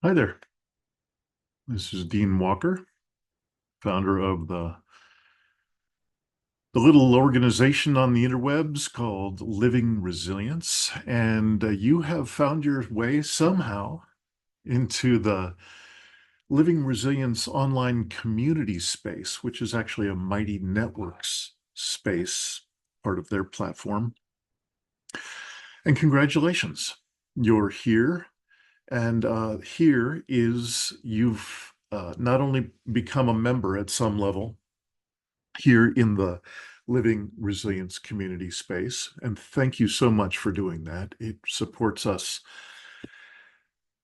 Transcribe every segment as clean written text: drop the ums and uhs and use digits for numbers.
Hi there. This is Dean Walker, founder of the little organization on the interwebs called Living Resilience. And you have found your way somehow into the Living Resilience online community space, which is actually a Mighty Networks space, part of their platform. And congratulations, you're here. And here is you've not only become a member at some level here in the Living Resilience community space, and thank you so much for doing that. It supports us.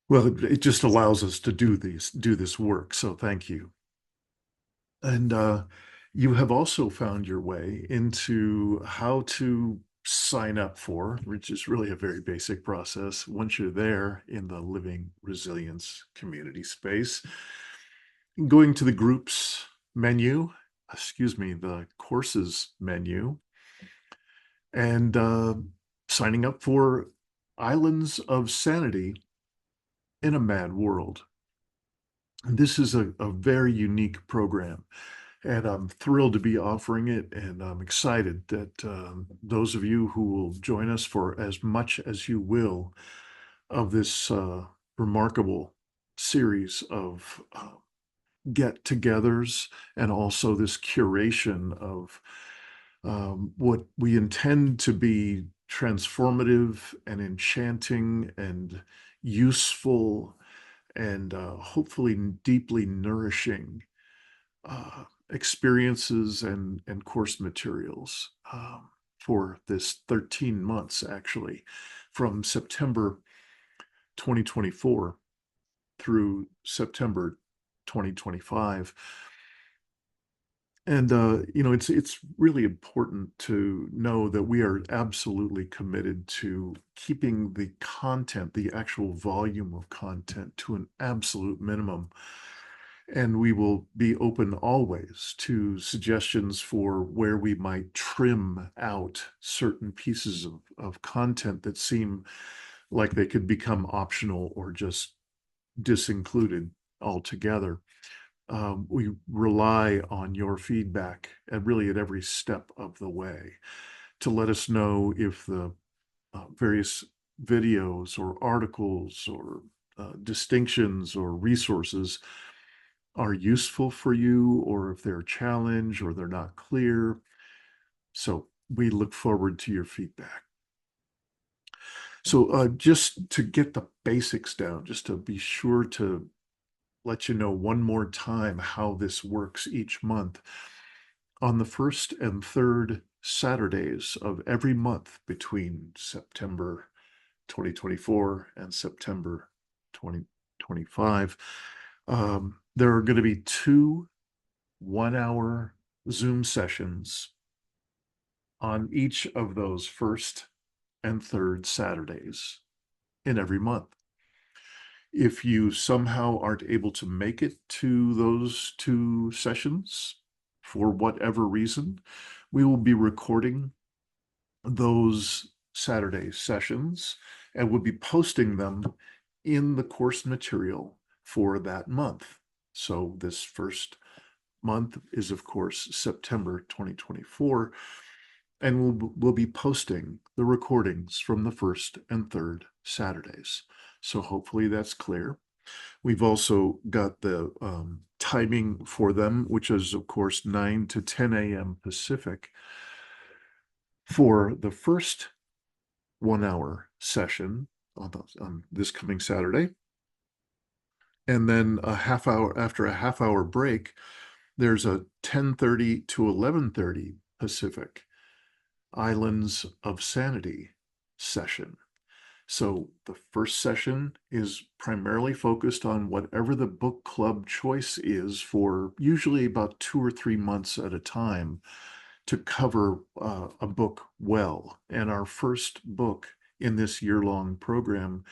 Well, it just allows us to do this work. So thank you. And you have also found your way into how to sign up for, which is really a very basic process. Once you're there in the Living Resilience community space, going to the groups menu, the courses menu, and signing up for Islands of Sanity in a Mad World. And this is a very unique program, and I'm thrilled to be offering it. And I'm excited that those of you who will join us for as much as you will of this remarkable series of get-togethers and also this curation of what we intend to be transformative and enchanting and useful and hopefully deeply nourishing experiences and course materials for this 13 months, actually, from September 2024 through September 2025. And it's really important to know that we are absolutely committed to keeping the content, the actual volume of content, to an absolute minimum. And we will be open always to suggestions for where we might trim out certain pieces of content that seem like they could become optional or just disincluded altogether. We rely on your feedback and really at every step of the way to let us know if the various videos or articles or distinctions or resources are useful for you, or if they're a challenge or they're not clear. So we look forward to your feedback. So just to get the basics down, just to be sure to let you know one more time how this works each month. On the first and third Saturdays of every month between September 2024 and September 2025, there are going to be two 1 hour Zoom sessions on each of those first and third Saturdays in every month. If you somehow aren't able to make it to those two sessions for whatever reason, we will be recording those Saturday sessions and we'll be posting them in the course material for that month. So this first month is, of course, September 2024, and we'll be posting the recordings from the first and third Saturdays. So hopefully that's clear. We've also got the timing for them, which is, of course, 9 to 10 a.m. Pacific for the first 1 hour session on this coming Saturday. And then a half hour after a half hour break, there's a 10:30 to 11:30 Pacific Islands of Sanity session. So the first session is primarily focused on whatever the book club choice is for usually about 2 or 3 months at a time to cover a book well. And our first book in this year-long program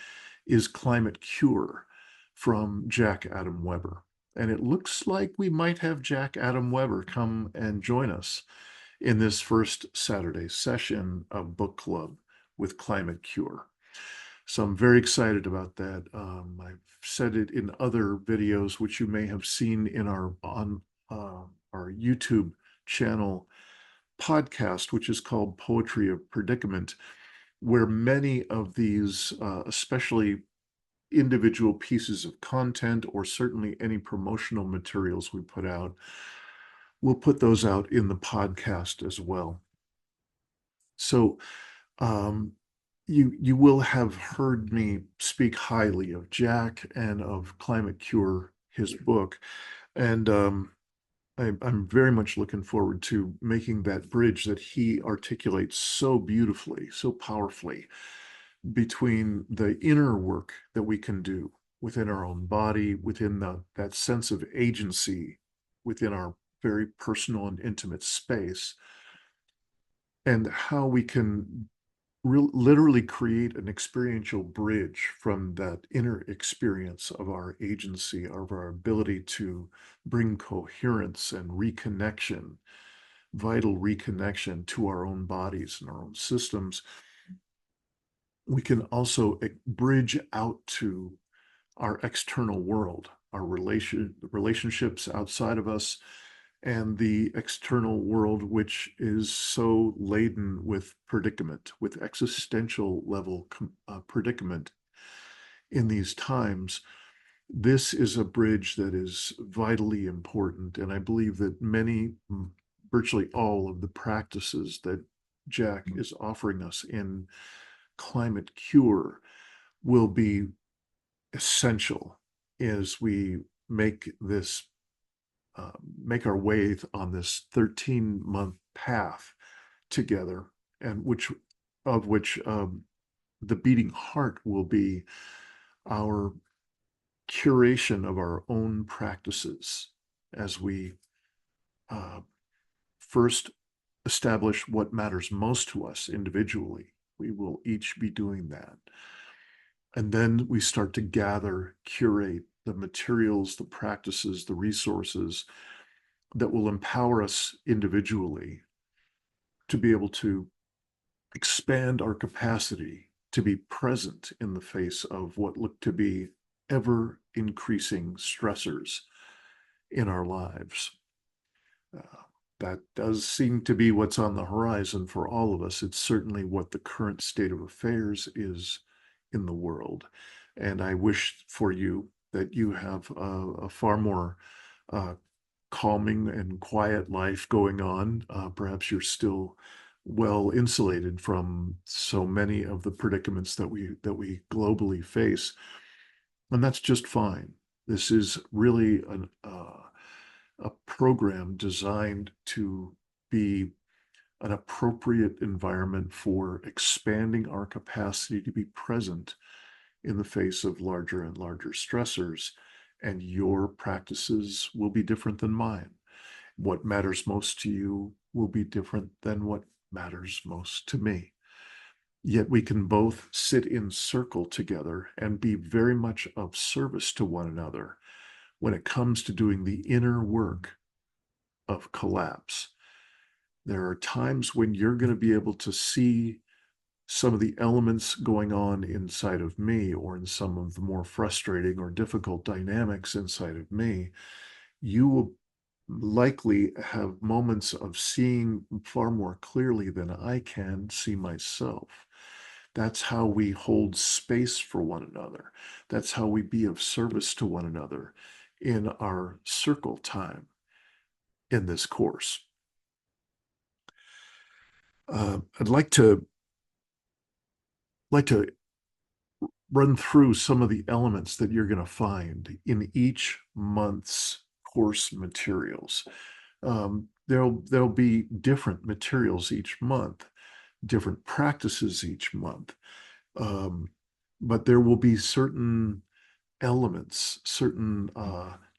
is Climate Cure from Jack Adam Weber. And it looks like we might have Jack Adam Weber come and join us in this first Saturday session of book club with Climate Cure. So I'm very excited about that. I've said it in other videos, which you may have seen in our YouTube channel podcast, which is called Poetry of Predicament, where many of these, especially individual pieces of content or certainly any promotional materials we put out, we'll put those out in the podcast as well. So um, you will have heard me speak highly of Jack and of Climate Cure, his book, and I'm very much looking forward to making that bridge that he articulates so beautifully, so powerfully between the inner work that we can do within our own body, within that sense of agency within our very personal and intimate space, and how we can literally create an experiential bridge from that inner experience of our agency, of our ability to bring coherence and reconnection, vital reconnection to our own bodies and our own systems. We can also bridge out to our external world, our relationships outside of us, and the external world, which is so laden with predicament, with existential level predicament in these times. This is a bridge that is vitally important. And I believe that virtually all of the practices that Jack is offering us in Climate Cure will be essential as we make this make our way on this 13-month path together, and which the beating heart will be our curation of our own practices as we uh, first establish what matters most to us individually. We will each be doing that. And then we start to gather, curate the materials, the practices, the resources that will empower us individually to be able to expand our capacity to be present in the face of what look to be ever increasing stressors in our lives. Uh, that does seem to be what's on the horizon for all of us. It's certainly what the current state of affairs is in the world. And I wish for you that you have a far more uh, calming and quiet life going on. Perhaps you're still well insulated from so many of the predicaments that we globally face, and that's just fine. This is really a program designed to be an appropriate environment for expanding our capacity to be present in the face of larger and larger stressors. And your practices will be different than mine. What matters most to you will be different than what matters most to me. Yet we can both sit in circle together and be very much of service to one another when it comes to doing the inner work of collapse. There are times when you're going to be able to see some of the elements going on inside of me, or in some of the more frustrating or difficult dynamics inside of me. You will likely have moments of seeing far more clearly than I can see myself. That's how we hold space for one another. That's how we be of service to one another in our circle time in this course. I'd like to run through some of the elements that you're going to find in each month's course materials. There'll be different materials each month, different practices each month, um, but there will be certain elements, certain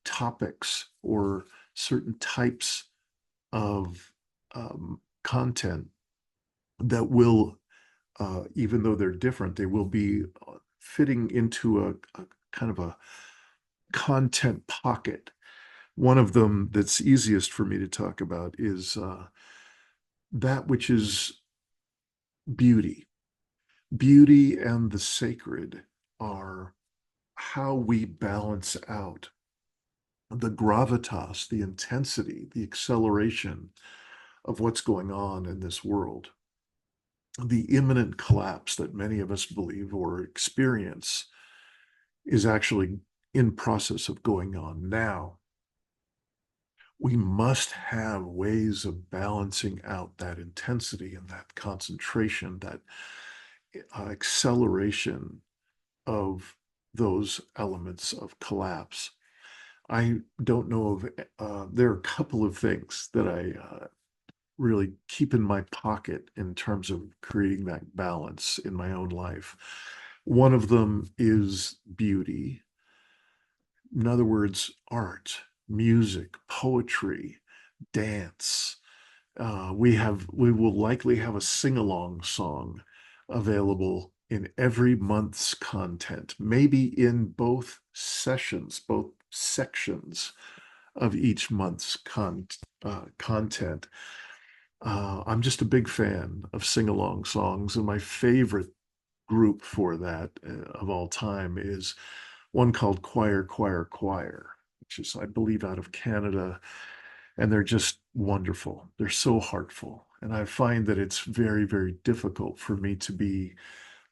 topics, or certain types of content that will, even though they're different, they will be fitting into a kind of a content pocket. One of them that's easiest for me to talk about is that which is beauty. Beauty and the sacred are how we balance out the gravitas, the intensity, the acceleration of what's going on in this world. The imminent collapse that many of us believe or experience is actually in process of going on now. We must have ways of balancing out that intensity and that concentration, that acceleration of those elements of collapse. I don't know of, there are a couple of things that I really keep in my pocket in terms of creating that balance in my own life. One of them is beauty. In other words, art, music, poetry, dance. We will likely have a sing-along song available in every month's content, maybe in both sessions, both sections of each month's content. I'm just a big fan of sing-along songs, and my favorite group for that of all time is one called Choir, Choir, Choir, which is, I believe, out of Canada, and they're just wonderful. They're so heartful, and I find that it's very, very difficult for me to be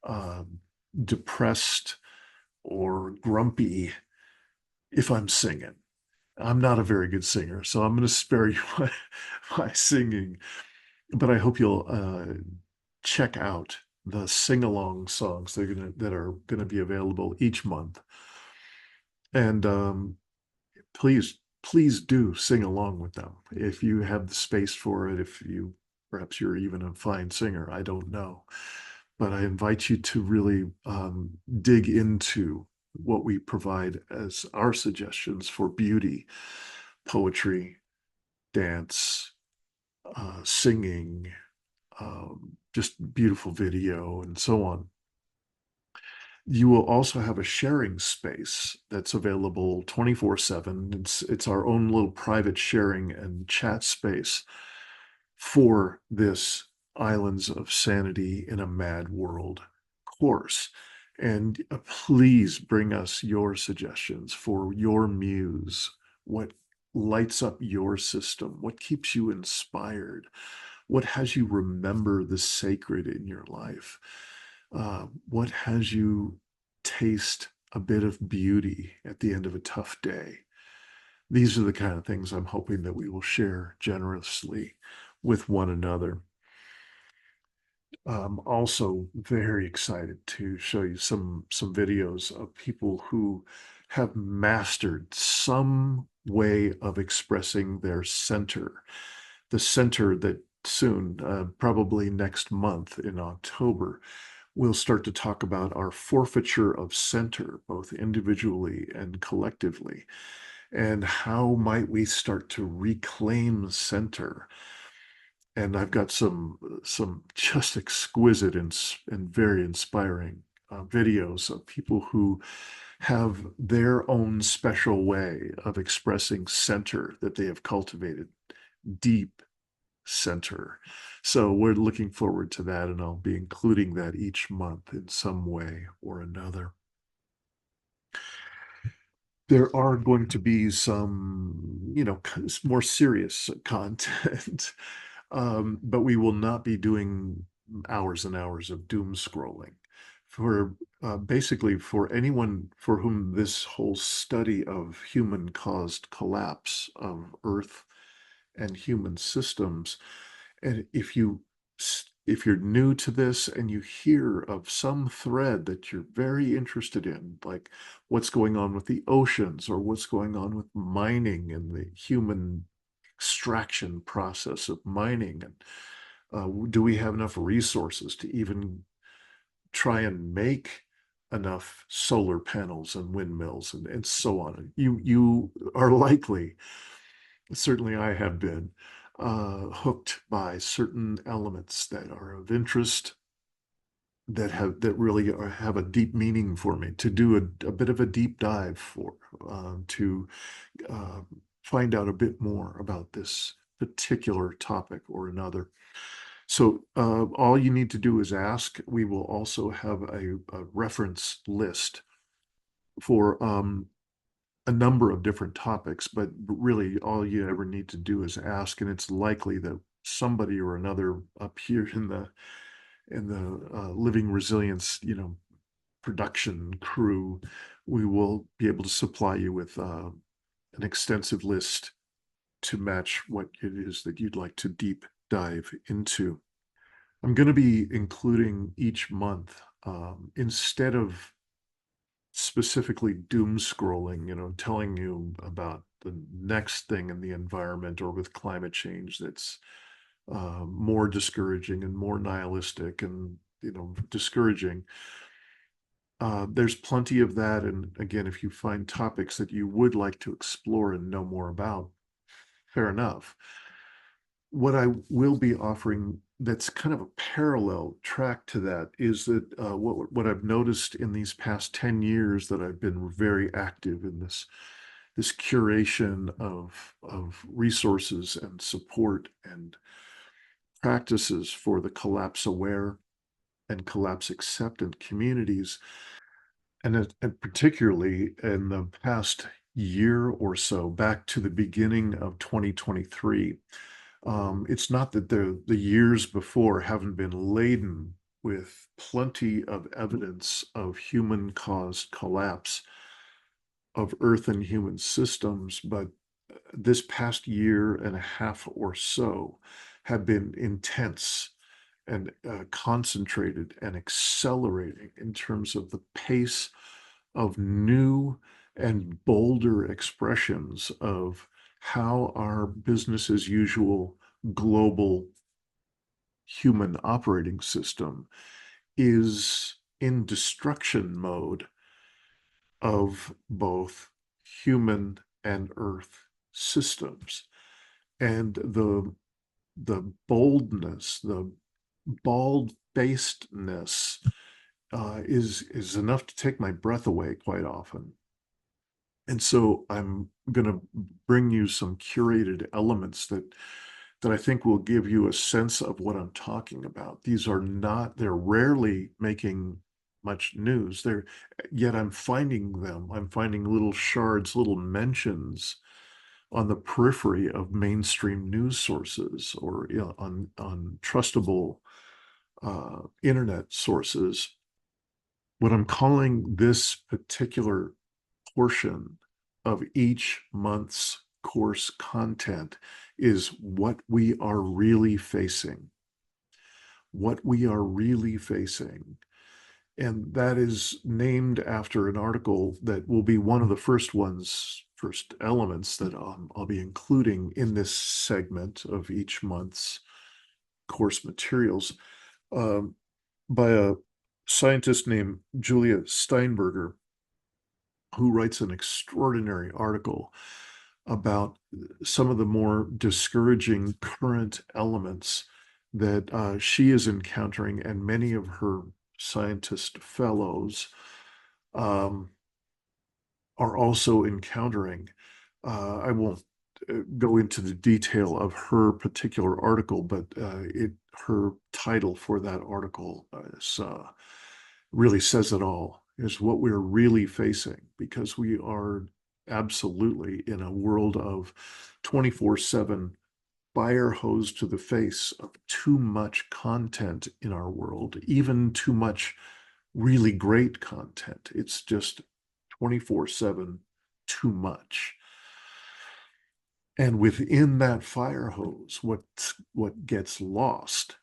um, depressed or grumpy if I'm singing. I'm not a very good singer, so I'm going to spare you my singing, but I hope you'll check out the sing-along songs that are gonna be available each month. And please do sing along with them if you have the space for it. If you perhaps you're even a fine singer, I don't know, but I invite you to really dig into what we provide as our suggestions for beauty, poetry, dance, singing, just beautiful video, and so on. You will also have a sharing space that's available 24/7. It's our own little private sharing and chat space for this Islands of Sanity in a Mad World course. And please bring us your suggestions for your muse. What lights up your system? What keeps you inspired? What has you remember the sacred in your life? What has you taste a bit of beauty at the end of a tough day? These are the kind of things I'm hoping that we will share generously with one another. I'm also very excited to show you some videos of people who have mastered some way of expressing their center, the center that soon, probably next month in October, we'll start to talk about our forfeiture of center, both individually and collectively, and how might we start to reclaim center. And I've got some just exquisite and very inspiring videos of people who have their own special way of expressing center that they have cultivated, deep center. So we're looking forward to that, and I'll be including that each month in some way or another. There are going to be some, more serious content, but we will not be doing hours and hours of doom scrolling. For basically, for anyone for whom this whole study of human-caused collapse of Earth and human systems, and if you're new to this and you hear of some thread that you're very interested in, like what's going on with the oceans or what's going on with mining and the human extraction process of mining, and do we have enough resources to even try and make enough solar panels and windmills and so on? You are likely, certainly I have been, hooked by certain elements that are of interest, that really have a deep meaning for me, to do a bit of a deep dive for, to find out a bit more about this particular topic or another. So all you need to do is ask. We will also have a reference list for a number of different topics, but really all you ever need to do is ask, and it's likely that somebody or another up here in the living resilience, production crew, we will be able to supply you with an extensive list to match what it is that you'd like to deep dive into. I'm going to be including each month, instead of specifically doom scrolling, telling you about the next thing in the environment or with climate change that's more discouraging and more nihilistic and, discouraging. There's plenty of that. And again, if you find topics that you would like to explore and know more about, fair enough. What I will be offering that's kind of a parallel track to that is that what I've noticed in these past 10 years that I've been very active in this curation of resources and support and practices for the collapse aware and collapse acceptant communities. And particularly in the past year or so, back to the beginning of 2023, it's not that the years before haven't been laden with plenty of evidence of human-caused collapse of Earth and human systems, but this past year and a half or so have been intense and concentrated and accelerating in terms of the pace of new and bolder expressions of how our business as usual global human operating system is in destruction mode of both human and earth systems. And the boldness, the bald-facedness is enough to take my breath away quite often. And so I'm going to bring you some curated elements that I think will give you a sense of what I'm talking about. These are not, they're rarely making much news. Yet I'm finding them. I'm finding little shards, little mentions on the periphery of mainstream news sources or on trustable internet sources. What I'm calling this particular portion of each month's course content is what we are really facing. What we are really facing. And that is named after an article that will be one of the first elements that I'll be including in this segment of each month's course materials, um, by a scientist named Julia Steinberger, who writes an extraordinary article about some of the more discouraging current elements that she is encountering and many of her scientist fellows um, are also encountering. I won't go into the detail of her particular article, but her title for that article really says it all, is what we're really facing, because we are absolutely in a world of 24/7 fire hose to the face of too much content in our world, even too much really great content. It's just 24/7 too much. And within that fire hose, what gets lost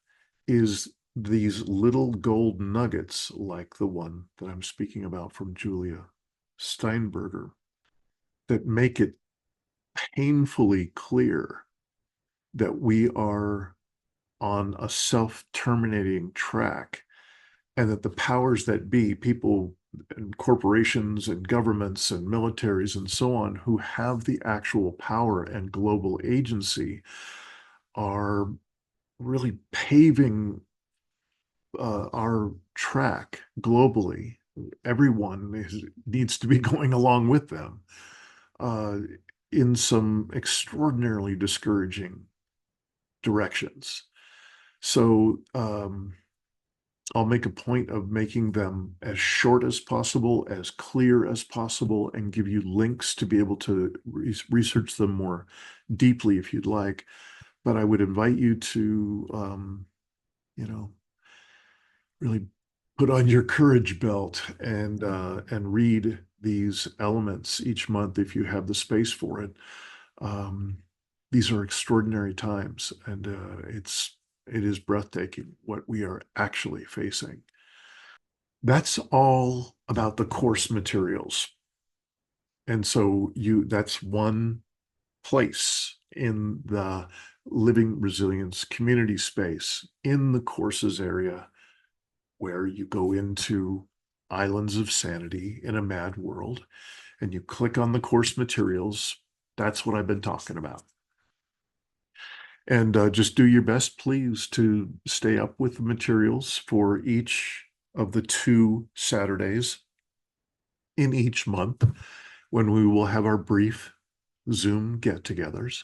is these little gold nuggets like the one that I'm speaking about from Julia Steinberger that make it painfully clear that we are on a self-terminating track, and that the powers that be, people and corporations and governments and militaries and so on, who have the actual power and global agency, are really paving our track globally. Everyone needs to be going along with them uh, in some extraordinarily discouraging directions. So I'll make a point of making them as short as possible, as clear as possible, and give you links to be able to research them more deeply if you'd like. But I would invite you to, you know, really put on your courage belt and read these elements each month if you have the space for it. Um, these are extraordinary times, and it is breathtaking what we are actually facing. That's all about the course materials. And so that's one place in the living resilience community space in the courses area where you go into Islands of Sanity in a Mad World and you click on the course materials. That's what I've been talking about. And just do your best, please, to stay up with the materials for each of the 2 Saturdays in each month when we will have our brief Zoom get-togethers.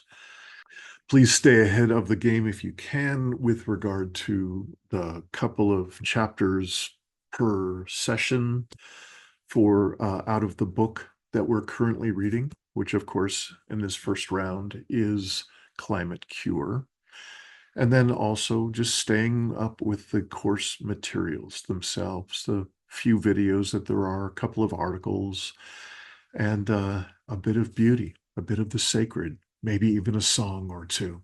Please stay ahead of the game if you can with regard to the couple of chapters per session for out of the book that we're currently reading, which of course in this first round is Climate Cure. And then also just staying up with the course materials themselves, the few videos that there are, a couple of articles, and a bit of beauty, a bit of the sacred, maybe even a song or two.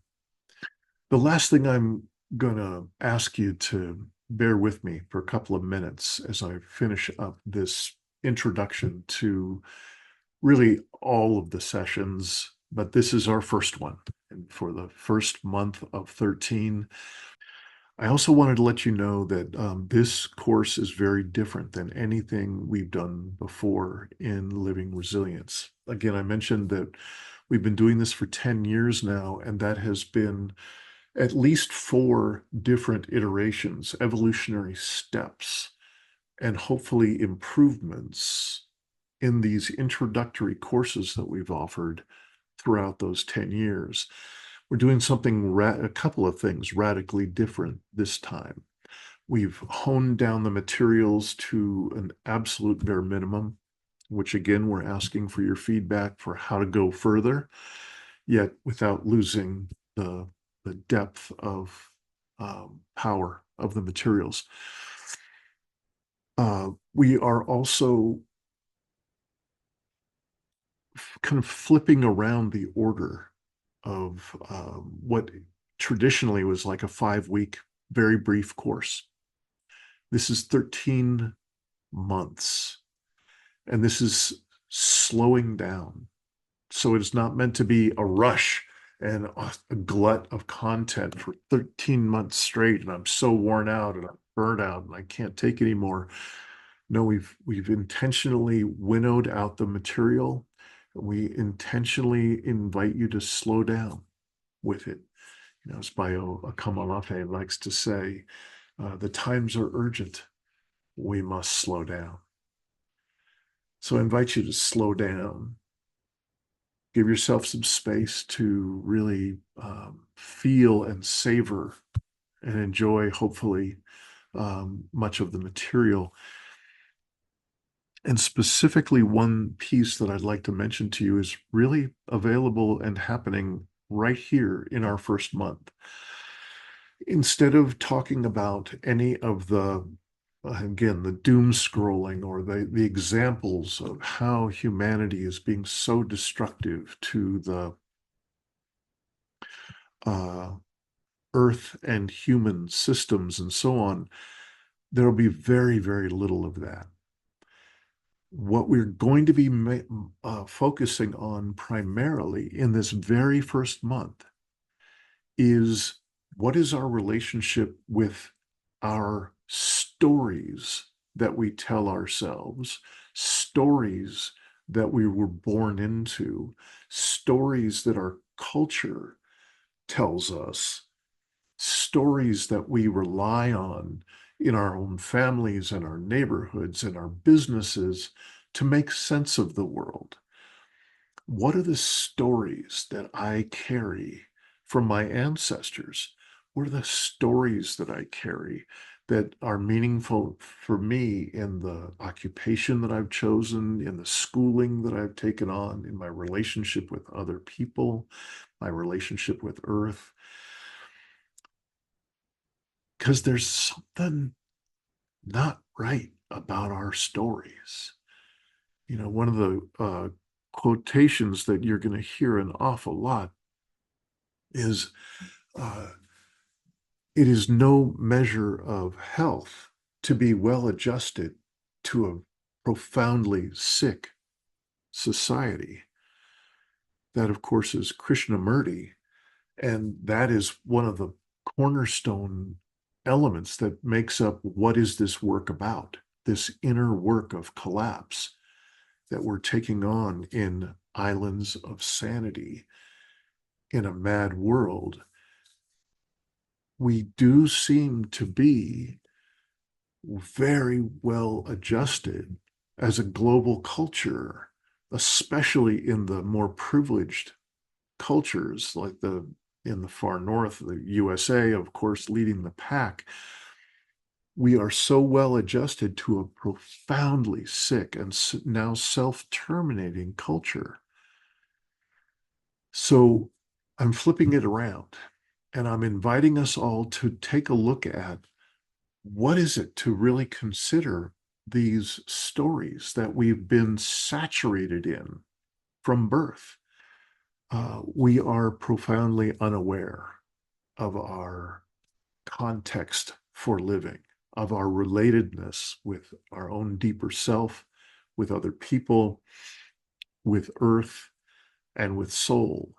The last thing I'm going to ask you to bear with me for a couple of minutes as I finish up this introduction to really all of the sessions, but this is our first one. And for the first month of 13, I also wanted to let you know that this course is very different than anything we've done before in Living Resilience. Again, I mentioned that we've been doing this for 10 years now, and that has been at least 4 different iterations, evolutionary steps, and hopefully improvements in these introductory courses that we've offered throughout those 10 years. We're doing a couple of things radically different this time. We've honed down the materials to an absolute bare minimum, which again, we're asking for your feedback for how to go further, yet without losing the depth of power of the materials. We are also kind of flipping around the order of what traditionally was like a 5-week, very brief course. This is 13 months, and this is slowing down. So it is not meant to be a rush and a glut of content for 13 months straight. And I'm so worn out and I'm burnt out and I can't take anymore. No, we've intentionally winnowed out the material. We intentionally invite you to slow down with it. You know, as Bayo Akamalafe likes to say, the times are urgent. We must slow down. So I invite you to slow down. Give yourself some space to really feel and savor and enjoy, hopefully, much of the material. And specifically, one piece that I'd like to mention to you is really available and happening right here in our first month. Instead of talking about any of the, again, the doom scrolling or the examples of how humanity is being so destructive to the earth and human systems and so on, there'll be very, very little of that. What we're going to be focusing on primarily in this very first month is what is our relationship with our stories that we tell ourselves, stories that we were born into, stories that our culture tells us, stories that we rely on in our own families and our neighborhoods and our businesses to make sense of the world. What are the stories that I carry from my ancestors? what are the stories that I carry that are meaningful for me in the occupation that I've chosen, in the schooling that I've taken on, in my relationship with other people, my relationship with Earth? Because there's something not right about our stories. One of the quotations that you're going to hear an awful lot is uh, it is no measure of health to be well adjusted to a profoundly sick society. That, of course, is Krishnamurti. And that is one of the cornerstone elements that makes up what is this work about, this inner work of collapse that we're taking on in Islands of Sanity in a mad world. We do seem to be very well adjusted as a global culture, especially in the more privileged cultures like in the far north, the USA, of course, leading the pack. We are so well adjusted to a profoundly sick and now self-terminating culture. So I'm flipping it around and I'm inviting us all to take a look at what is it to really consider these stories that we've been saturated in from birth. We are profoundly unaware of our context for living, of our relatedness with our own deeper self, with other people, with earth, and with soul.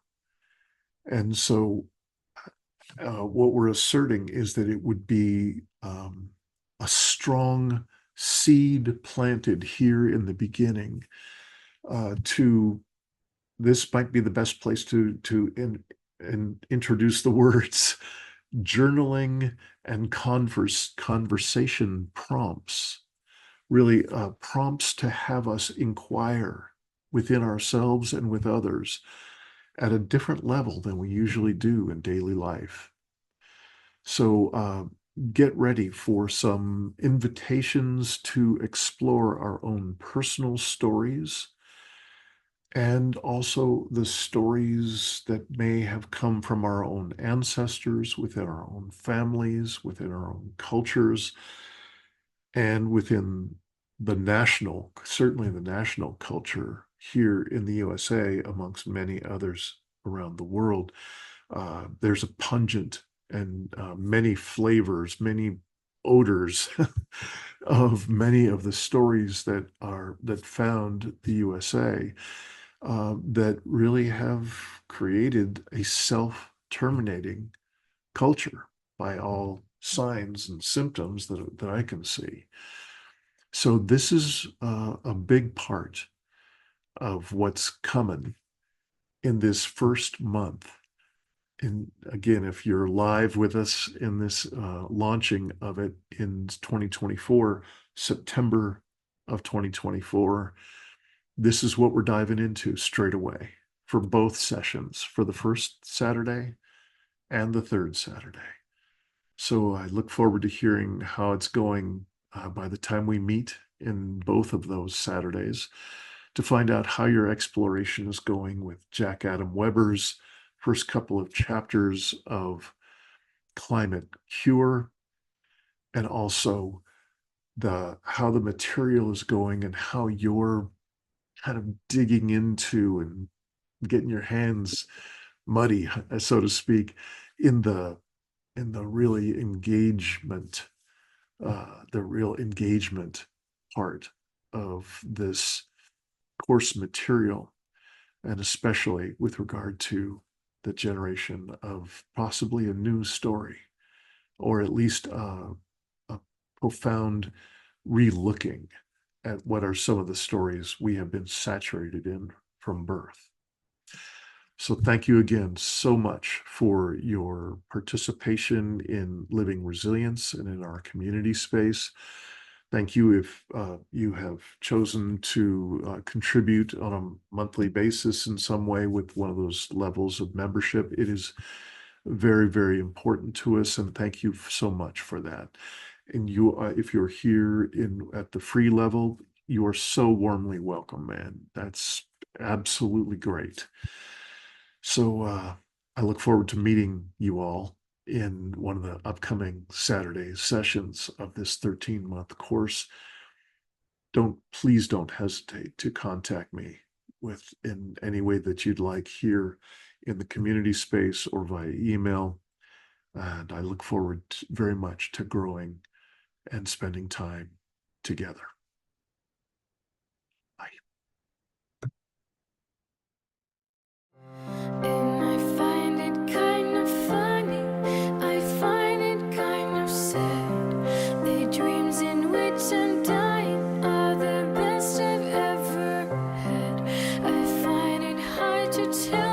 And so, what we're asserting is that it would be a strong seed planted here in the beginning to this might be the best place to introduce the words journaling and conversation prompts, really prompts to have us inquire within ourselves and with others at a different level than we usually do in daily life. So get ready for some invitations to explore our own personal stories and also the stories that may have come from our own ancestors, within our own families, within our own cultures, and within certainly the national culture here in the USA, amongst many others around the world. There's a pungent and many flavors, many odors of many of the stories that found the USA that really have created a self-terminating culture by all signs and symptoms that I can see. So this is a big part of what's coming in this first month. And again, if you're live with us in this launching of it in 2024, September of 2024, this is what we're diving into straight away for both sessions, for the first Saturday and the third Saturday. So I look forward to hearing how it's going by the time we meet in both of those Saturdays to find out how your exploration is going with Jack Adam Weber's first couple of chapters of Climate Cure, and also how the material is going and how you're kind of digging into and getting your hands muddy, so to speak, in the really engagement, the real engagement part of this course material, and especially with regard to the generation of possibly a new story, or at least a profound relooking at what are some of the stories we have been saturated in from birth. So thank you again so much for your participation in Living Resilience and in our community space. Thank you if you have chosen to contribute on a monthly basis in some way with one of those levels of membership. It is very, very important to us, and thank you so much for that. And you, if you're here at the free level, you are so warmly welcome, man. That's absolutely great. So I look forward to meeting you all in one of the upcoming Saturday sessions of this 13-month course. Please don't hesitate to contact me with in any way that you'd like here in the community space or via email. And I look forward very much to growing and spending time together. Bye. And I find it kind of funny, I find it kind of sad. The dreams in which I'm dying are the best I've ever had. I find it hard to tell.